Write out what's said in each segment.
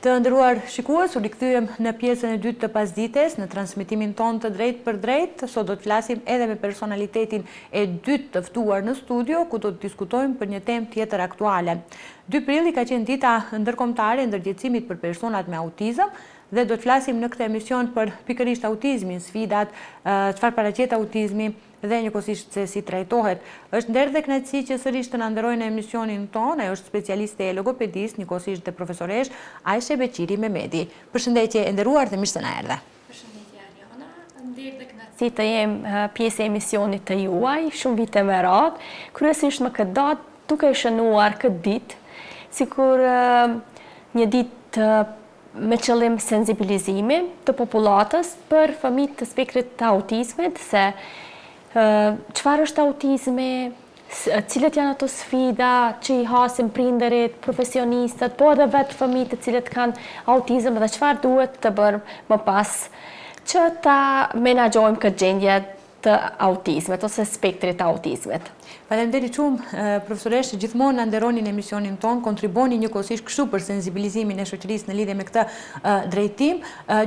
Të nderuar shikues, u rikthyem në pjesën e dytë të pasdites, në transmitimin ton të drejt për drejt. Sot do të flasim edhe me personalitetin e dytë të ftuar në studio, ku do të diskutojmë për një temë tjetër aktuale. 2 prilli ka qenë dita ndërkombëtare e ndërgjegjësimit për personat me autizëm dhe do të flasim në këtë emision për pikërisht autizmin, sfidat, çfarë paraqet autizmi dhe njëkohësisht se si trajtohet. Është nder dhe kënaqësi që sërish të na nderojë në emisionin tonë. Ajo është specialiste e logopedisë, njëkohësisht dhe profesoresh Ajshe Beqiri Mehmeti. Përshëndetje e nderuar dhe mirë se na erdhe. Përshëndetje Ariana, nder dhe kënaqësi të jem pjesë e emisionit të juaj, shumë vite me radhë, kryesisht më këtë datë, duke shënuar këtë ditë, sikur një ditë me qëllim sensibilizimi të popullatës për fëmijët të spektrit të autizmit, se çfarë është autizmi, cilët janë ato sfida që i hasin prindërit, profesionistët, po edhe vetë fëmijët të cilët kanë autizëm dhe çfarë duhet të bërë më pas që ta menaxhojmë këtë gjendje të autizmit ose spektrit të autizmit. Faleminderit shumë, profesoresh, gjithmonë na nderoni në emisionin ton, kontribuoni njëkohësisht kështu për sensibilizimin e shoqërisë në lidhje me këtë drejtim,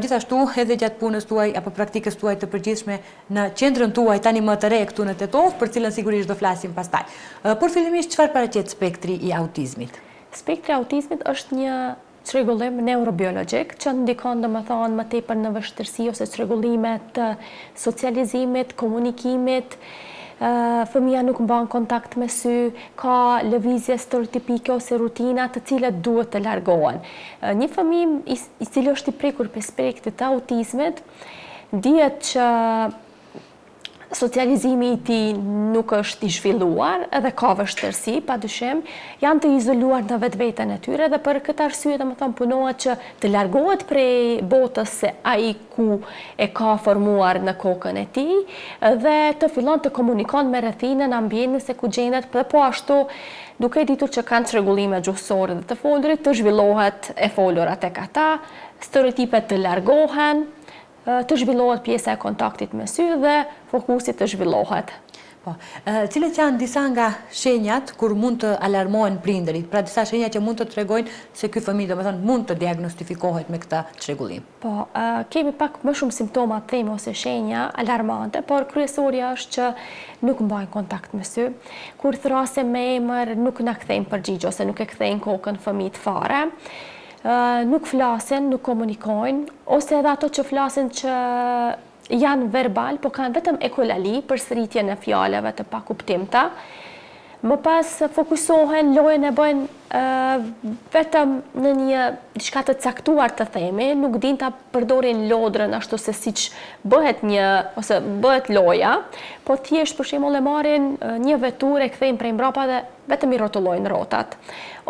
gjithashtu edhe gjatë punës tuaj apo praktikës tuaj të përgjithshme në qendrën tuaj tani më të re këtu në Tetov, për cilën sigurisht do flasim pastaj. Por fillimisht çfarë paraqet spektri i autizmit? Spektri i autizmit është një çrregullim neurobiologjik që ndikon domethënë më tepër në vështirësi ose çrregullime të socializimit, komunikimit. Fëmija nuk mban kontakt me sy, ka lëvizje stereotipike ose rutina të cilat duhet të largohen. Një fëmijë i cili është i prekur për spektrit të autizmit, dihet që socializimi i tij nuk është i zhvilluar, edhe ka vështirësi, padyshim, janë të izoluar në vetveten e tyre dhe për këtë arsye domethënë punohet që të largohet prej botës se ai ku e ka formuar në kokën e tij dhe të fillon të komunikon me rrethinën, ambientin se ku gjendet, dhe po ashtu duke ditur që kanë çrregullime gjuhësore dhe të folurit, të zhvillohet e folura tek ata, stereotipet të largohen, të zhvillohet pjesa e kontaktit me sy dhe fokusi të zhvillohet. Po, cilat janë disa nga shenjat kur mund të alarmohen prindërit, pra disa shenja që mund të tregojnë se ky fëmijë domethënë mund të diagnostifikohet me këtë çrregullim? Po, kemi pak më shumë simptoma të themi ose shenja alarmante, por kryesorja është që nuk mbajnë kontakt me sy. Kur thrasim me emër, nuk na kthejnë përgjigje ose nuk e kthejnë kokën fëmijët fare. Nuk flasin, nuk komunikojnë, ose edhe ato që flasin që janë verbal, po kanë vetëm ekolali, përsëritjen e fjalëve të pakuptimta. Më pas fokusohen, lojën e bëjnë vetëm në një diçka të caktuar të themi, nuk din ta përdorin lodrën ashtu se siç bëhet ose bëhet loja, po thjesht për shembull e marrin një veturë e kthejnë prej mbrapa dhe vetëm i rrotullojnë rrotat.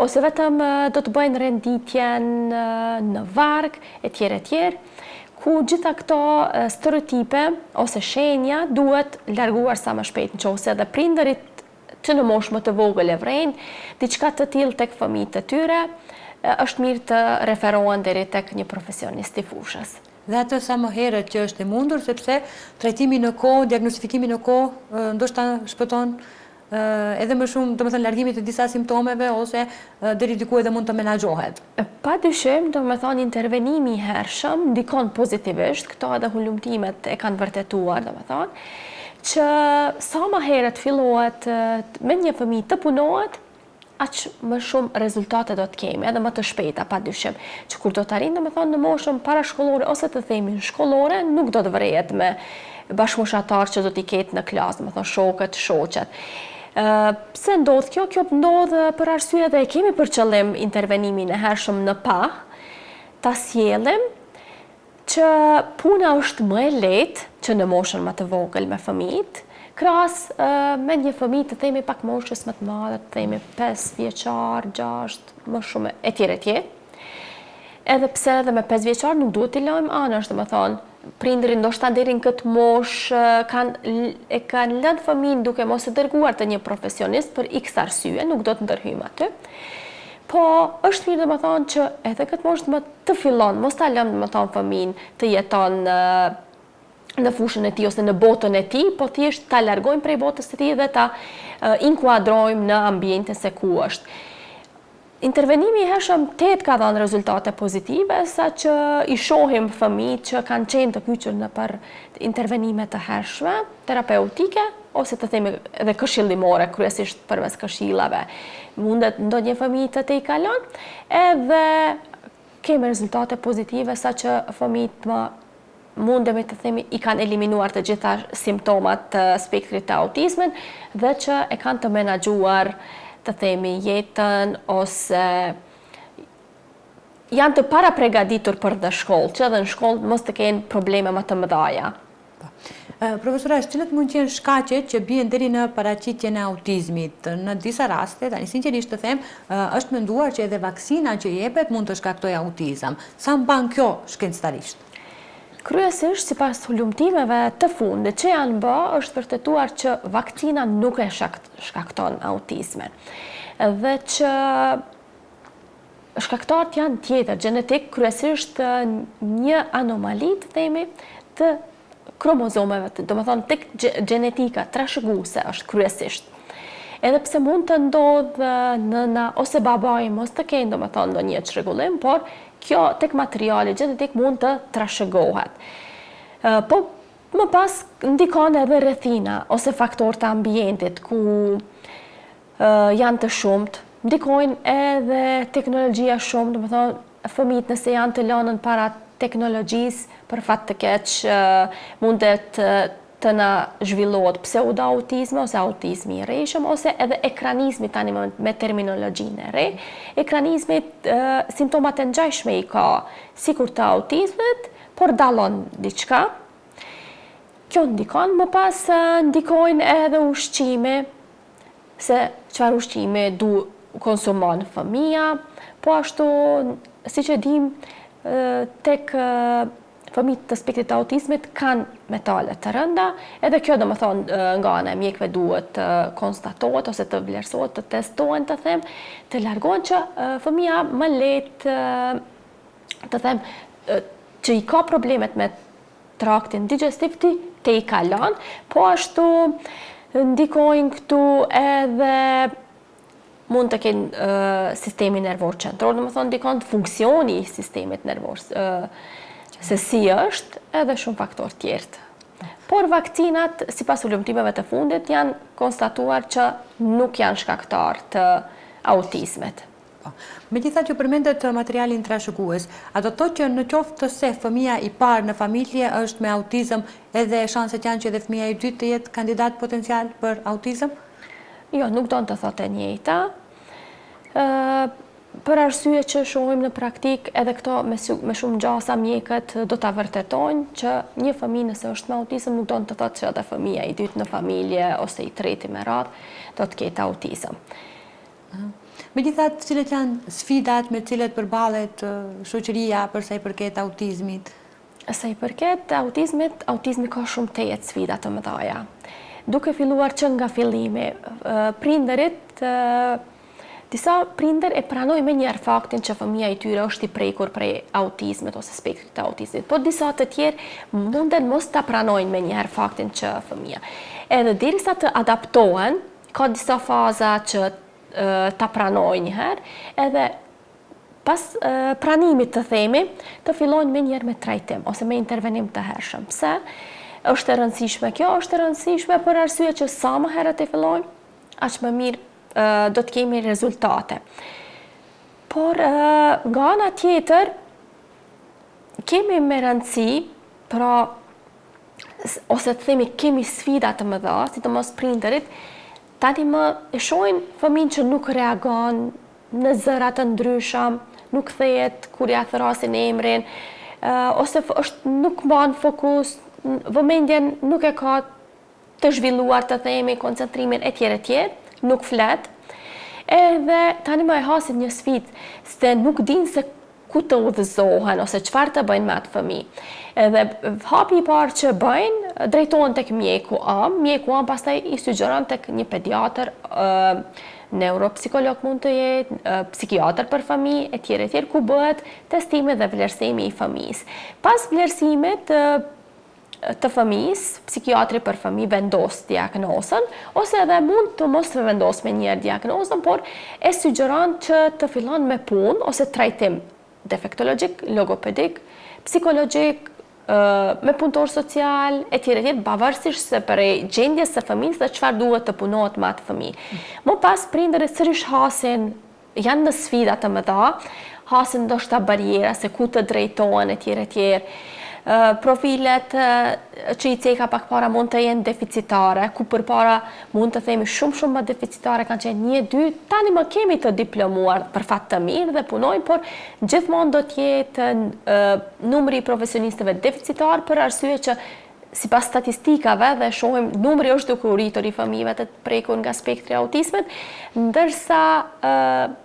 Ose vetëm do të bëjnë renditjen në varg, etj. Ku gjitha këto stereotipe ose shenja duhet larguar sa më shpejt, nëse edhe prindërit që në moshë më të vogël e vrejnë, diçka të tillë tek fëmijët e tyre, është mirë të referohen deri tek një profesionist i fushës. Dhe atë sa më herët që është e mundur, sepse trajtimi në kohë, diagnostifikimi në kohë, ndoshta shpëton edhe më shumë, domethënë largimi të disa simptomeve ose deri diku edhe mund të menaxhohet. Padyshim, domethënë intervenimi i hershëm ndikon pozitivisht, këto edhe hulumtimet e kanë vërtetuar, domethënë, që sa më herët fillohet me një fëmijë të punohet, aq më shumë rezultate do të kemi, edhe më të shpejta, padyshim. Që kur do të arrijë domethënë në moshën parashkollore ose të themi shkollore, nuk do të vrehet me bashkëmoshatar që do t'i ketë në klasë, domethënë shokët, shoqet. Pse ndodh kjo? Kjo ndodh për arsye dhe e kemi për qëllim intervenimin e hershëm në pah, ta sjellim që puna është më e lehtë që në moshën më të vogël me fëmijët, krahas me një fëmijë të themi pak moshës më të madhe, të themi 5 vjeçar, 6, më shumë etj. Edhe pse edhe me 5 vjeçar nuk duhet t'i lëmë anësh, domethënë, prindërit ndoshta deri në këtë moshë kanë lënë fëmijën duke mos e dërguar te një profesionist për X arsye, nuk do të ndërhyjmë aty. Po është mirë domethënë që edhe këtë moshë të fillon, mos ta lëmë domethënë fëmijën të jeton në fushën e tij ose në botën e tij, po thjesht ta largojmë prej botës së tij dhe ta inkuadrojmë në ambientin se ku është. Intervenimi i hershëm ka dhënë rezultate pozitive, sa që i shohim fëmijët që kanë qenë të kyçur në për intervenime të hershme, terapeutike, ose të themi edhe këshillimore, kryesisht përmes këshillave. Mundet ndonjë fëmijë të i kalon, edhe kemi rezultate pozitive, sa që fëmijët mundemi të themi i kanë eliminuar të gjitha simptomat të spektrit të autizmit dhe që e kanë të menaxhuar të themi jetën ose janë të para pregaditur për në shkollë, që edhe në shkollë mos të kenë probleme më të mëdha. Profesora, cilat mund të jenë shkaqet që bien deri në paraqitjen e autizmit? Në disa raste, tani sinqerisht të them, është menduar që edhe vaksina që jepet mund të shkaktojë autizëm. Sa mban kjo shkencëtarisht? Kryesisht, sipas hulumtimeve të fundit që janë bë, është vërtetuar që vakcina nuk e shkakton autizmin. Dhe që shkaktarët janë tjetër, gjenetik, kryesisht një anomali të themi të kromozomeve, do të thonë tek gjenetika trashëguese është kryesisht. Edhe pse mund të ndodhë nëna ose babai mos të kenë, do të thonë ndonjë çrregullim, por kjo tek materiali gjenetik mund të trashëgohet. Po më pas ndikon edhe rrethina ose faktorët e ambientit ku janë të shumt, ndikojnë edhe teknologjia shumë, do të thonë fëmijët nëse janë të lënën para teknologjisë, për fat të keq mundet të na zhvillohet pseudo-autizmi ose autizmi i rreshëm ose edhe ekranizmi tani me terminologjinë e re. Ekranizmi simptomat e ngjashme i ka sikur të autizmit, por dallon diçka. Kjo ndikon, më pas ndikojnë edhe ushqimi, se çfarë ushqimi konsumon fëmia, po ashtu siç e dim tek fëmijët të spektrit të autizmit kanë metale të rënda, edhe kjo domethënë nga ana e mjekëve duhet të konstatohet ose të vlerësohet, të testohen, të them, të largohen që fëmia më lehtë të them që i ka problemet me traktin digestiv te i kalon, po ashtu ndikojnë këtu edhe mund të kenë sistemi nervor qendror, domethënë ndikon funksioni i sistemit nervor. Se si është edhe shumë faktorë tjertë. Por vakcinat, sipas hulumtimeve të fundit, janë konstatuar që nuk janë shkaktar të autizmit. Megjithatë që përmendet materialin trashëgues, a do të thotë që në qoftë se fëmia i parë në familje është me autizëm, edhe shanset janë që edhe fëmia i dytë të jetë kandidat potencial për autizëm? Jo, nuk do të thotë e njëjta. Për arsye që shohim në praktik, edhe këto me shumë gjasa mjekët do ta vërtetojnë që një fëmijë nëse është me autizëm nuk do të thotë që edhe fëmia i dytë në familje ose i treti me radhë do të ketë autizëm. Megjithatë, cilat janë sfidat me cilat përballet shoqëria për sa i përket autizmit? Sa i përket autizmit, autizmi ka shumë tejet sfida të mëdha. Duke filluar që nga fillimi, prindërit disa prindër e pranojnë me njerë faktin që fëmija i tyre është i prekur prej autizmit ose spektrit të autizmit, por disa të tjerë munden mos ta pranojnë me njerë faktin që fëmija. Edhe derisa të adaptohen, ka disa faza që ta pranojnë njëherë, edhe pas pranimit të themi, të fillojnë me njerë me trajtim ose me intervenim të hershëm. Pse? Është e rëndësishme kjo, është e rëndësishme për arsye që sa më herët e fillojnë, aq më mirë do të kemi rezultate. Por nga ana tjetër, kemi me rëndësi, pra, ose të themi kemi sfida të mëdha, sidomos prindërit, tani më e shohin fëmijën që nuk reagon në zëra të ndryshëm, nuk kthehet kur ja thrasin emrin, ose nuk mban fokus, vëmendjen nuk e ka të zhvilluar të themi koncentrimin etj, nuk flet, edhe tani më e hasin një sfidë, se nuk dinë se ku të udhëzohen ose çfarë të bëjnë me atë fëmijë. Edhe hapi i parë që bëjnë, drejtohen tek mjeku am, pastaj i sugjeron tek një pediatër, neuropsikolog mund të jetë, psikiatër për fëmijë, etj, ku bëhet testimi dhe vlerësimi i fëmijës. Pas vlerësimit, të fëmijës, psikiatri për fëmijë vendos diagnozën, ose edhe mund të mos të vendos me njerë diagnozën, por e sugjeron që të fillon me punë ose trajtim defektologjik, logopedik, psikologjik, me punëtor social, e tjere, pavarësisht se për gjendjes së fëmijës dhe çfarë duhet të punohet me atë fëmijë. Më pas prindërit sërish hasin, janë në sfida të mëdha, hasin ndoshta barjera se ku të drejtohen e tjere. Profilet që i ceka pak para mund të jenë deficitare, ku përpara mund të themi shumë më deficitare kanë qenë 1-2, tani më kemi të diplomuar për fat të mirë dhe punojnë, por gjithmonë do të jetë numri i profesionistëve deficitar për arsye që sipas statistikave dhe shohim numri është duke u rritur i fëmijëve të prekur nga spektri autizmit, ndërsa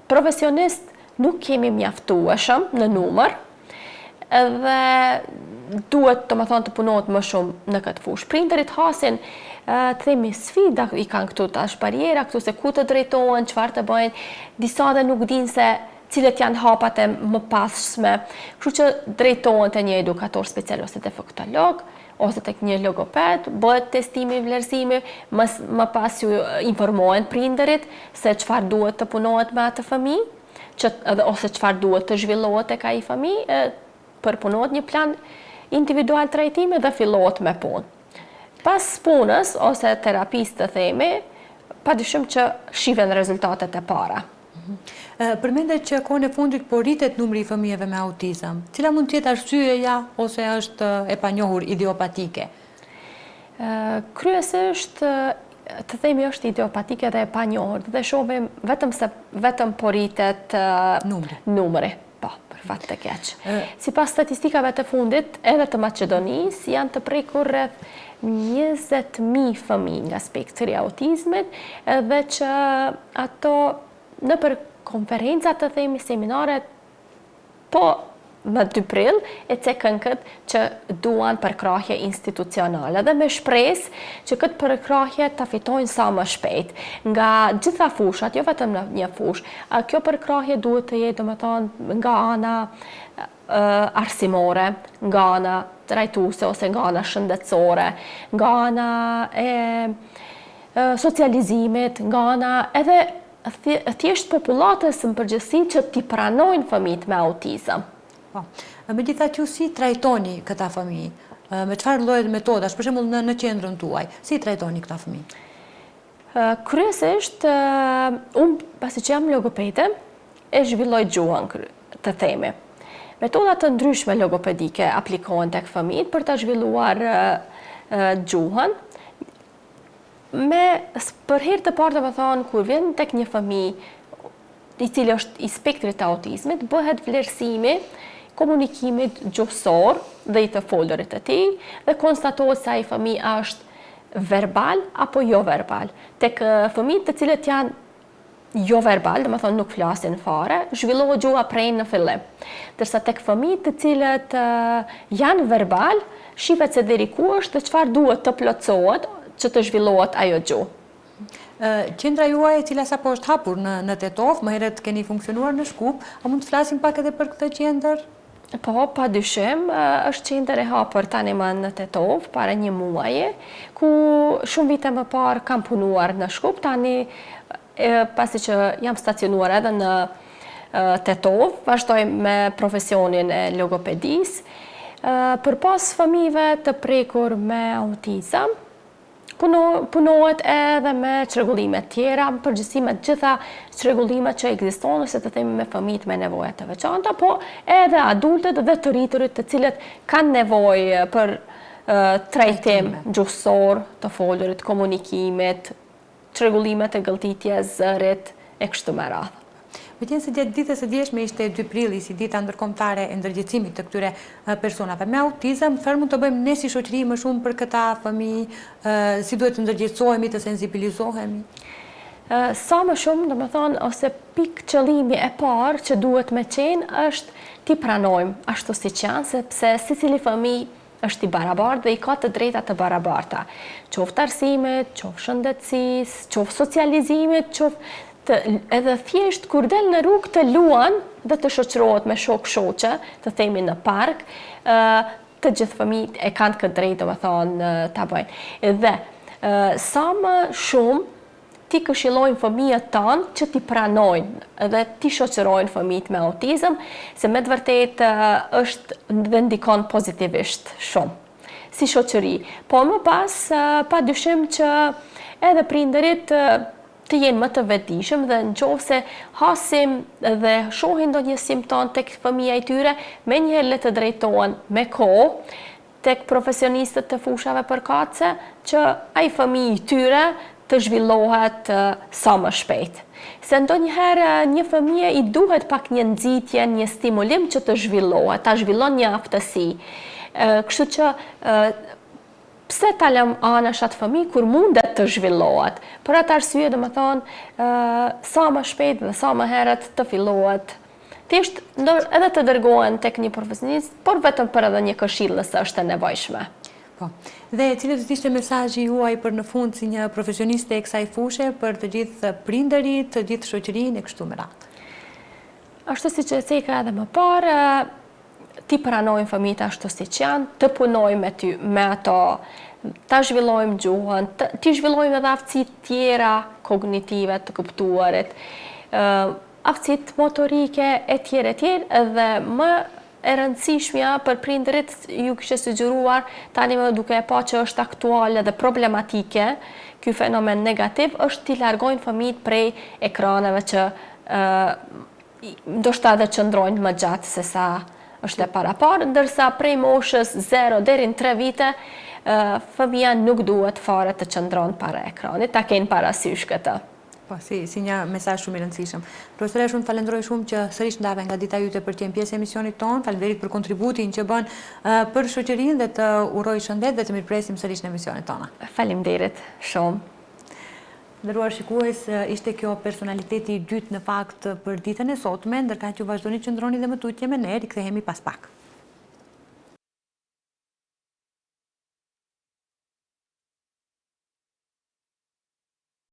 profesionist nuk kemi mjaftueshëm në numër, dhe duhet të punohet më shumë në këtë fushë. Prindërit hasin të themi sfida i kanë këtu tash barjera, këtu se ku të drejtohen, çfarë të bëjnë, disa dhe nuk dinë se cilët janë hapat e më passhme, kështu që drejtohen te një edukator special ose defektolog, ose tek një logoped, bëhet testimi, vlerësimi, më pas ju informohen prindërit se çfarë duhet të punohet me atë fëmijë, ose çfarë duhet të zhvillohet tek ai fëmijë, përpunohet një plan individual trajtimi dhe fillohet me punë. Pas punës ose terapisë të themi, padyshim që shihen rezultatet e para. Përmendet që kohën e fundit po rritet numri i fëmijëve me autizëm. Cila mund të jetë arsyeja ose është e panjohur idiopatike? Kryesisht të themi është idiopatike dhe e panjohur, dhe shohim vetëm po rritet numri. Fat të keq. Sipas statistikave të fundit, edhe të Maqedonisë, janë të prekur rreth 20.000 fëmijë nga spektri autizmit, dhe që ato në për konferencat të themi seminaret, po më 2 prill e cekën këtë që duan përkrahje institucionale dhe me shpresë që këtë përkrahje ta fitojnë sa më shpejt nga gjitha fushat, jo vetëm në një fushë. Kjo përkrahje duhet të jetë domethënë nga ana arsimore, nga ana trajtuese ose nga ana shëndetësore, nga ana e socializimit, nga ana edhe thjesht popullatës në përgjithësi që t'i pranojnë fëmijët me autizëm. Megjithatë ju si trajtoni këta fëmijë? Me çfarë lloj metodash, për shembull në qendrën tuaj, si trajtoni këta fëmijë? Kryesisht, unë pasi që jam logopede, e zhvilloj gjuhën të themi. Metoda të ndryshme logopedike aplikohen tek fëmijët për ta zhvilluar gjuhën. Për herë të parë, domethënë, kur vjen tek një fëmijë i cili është i spektrit të autizmit, bëhet vlerësimi komunikimit gjuhësor dhe i të folurit të tij dhe konstatohet se ai fëmijë është verbal apo jo verbal. Tek fëmijët të cilët janë jo verbal, domethënë nuk flasin fare, zhvillohet gjuha prej në fillim. Ndërsa tek fëmijët të cilët janë verbal, shihet se deri ku është dhe çfarë duhet të plotësohet që të zhvillohet ajo gjuhë. Qendra juaj e cila sapo është hapur në Tetov, më herët keni funksionuar në Shkup, a mund të flasim pak edhe për këtë qendër? Po, padyshim, është qendër e hapur tani më në Tetov, para 1 muaji, ku shumë vite më parë kam punuar në Shkup, tani pasi që jam stacionuar edhe në Tetov, vazhdoj me profesionin e logopedisë, përpas fëmijëve të prekur me autizëm, punohet edhe me çrregullime tjera, përgjithësi me gjitha çrregullimet që ekzistojnë ose të themi me fëmijët me nevoja të veçanta, po edhe adultët dhe të rriturit të cilët kanë nevojë për trajtim gjuhësor, të folurit, komunikimit, çrregullime të gëlltitjes, zërit e kështu me radhë. Meqense gjatë ditës së djeshme ishte 2 prilli si dita ndërkombëtare e ndërgjegjësimit të këtyre personave me autizëm, çfarë mund të bëjmë ne si shoqëri më shumë për këta fëmijë, si duhet të ndërgjegjësohemi, të sensibilizohemi? Sa më shumë, domethënë, ose pikë qëllimi e parë që duhet me qenë është t'i pranojmë ashtu siç janë, sepse secili fëmijë është i barabartë dhe i ka të drejta të barabarta. Qoftë arsimit, qoftë shëndetësisë, qoftë socializimit, qoftë edhe thjesht kur del në rrugë të luan dhe të shoqërohet me shok-shoqe, të themi në park, të gjithë fëmijët e kanë këtë drejtë, domethënë, ta bëjnë. Dhe sa më shumë ti këshillojnë fëmijët tanë që ti pranojnë dhe ti shoqërojnë fëmijët me autizëm, se me të vërtetë është dhe ndikon pozitivisht shumë si shoqëri. Po më pas, pa dyshim që edhe prindërit të jenë më të vetëdijshëm dhe nëse hasim dhe shohin ndonjë simptom tek fëmija i tyre, menjëherë le të drejtohen me kohë tek profesionistët të fushave përkatëse që ai fëmijë i tyre të zhvillohet sa më shpejt. Se ndonjëherë një fëmijë i duhet pak një nxitje, një stimulim që të zhvillohet, ta zhvillon një aftësi. Kështu që pse ta lëm anash atë fëmijë kur mundet të zhvillohet? Për atë arsye, domethënë, sa më shpejt dhe sa më herët të fillohet. Thjesht edhe të dërgohen tek një profesionist, por vetëm për edhe një këshill nëse është e nevojshme. Po. Dhe cilët ishte mesazhi juaj për në fund si një profesioniste e kësaj fushe për të gjithë prindërit, të gjithë shoqërinë e kështu me radhë? Ashtu siç e theka edhe më parë, ti pranojmë fëmijët ashtu siç janë, të punojmë me ato, ta zhvillojmë gjuhën, ti zhvillojmë edhe aftësitë tjera kognitive të kuptuarit, aftësitë motorike e tjerë, dhe më e rëndësishmja për prindërit ju kishte sugjeruar tani më duke e pa që është aktuale dhe problematike ky fenomen negativ, është t'i largojnë fëmijët prej ekraneve që ndoshta edhe qëndrojnë më gjatë se sa është e paraparë, ndërsa prej moshës 0 deri në 3 vite fëmija nuk duhet fare të qëndron para ekranit, ta kenë parasysh këtë. Po, si një mesazh shumë i rëndësishëm. Profesore, shumë falenderoj shumë që sërish ndave nga dita jute për të qenë pjesë e emisionit tonë. Faleminderit për kontributin që bën për shoqërinë dhe të uroj shëndet dhe të mirpresim sërish në emisionin tonë. Faleminderit shumë. Nderuar shikues, ishte kjo personaliteti i dytë në fakt për ditën e sotme, ndërkaq ju vazhdoni të qëndroni dhe më tutje me ne, rikthehemi pas pak.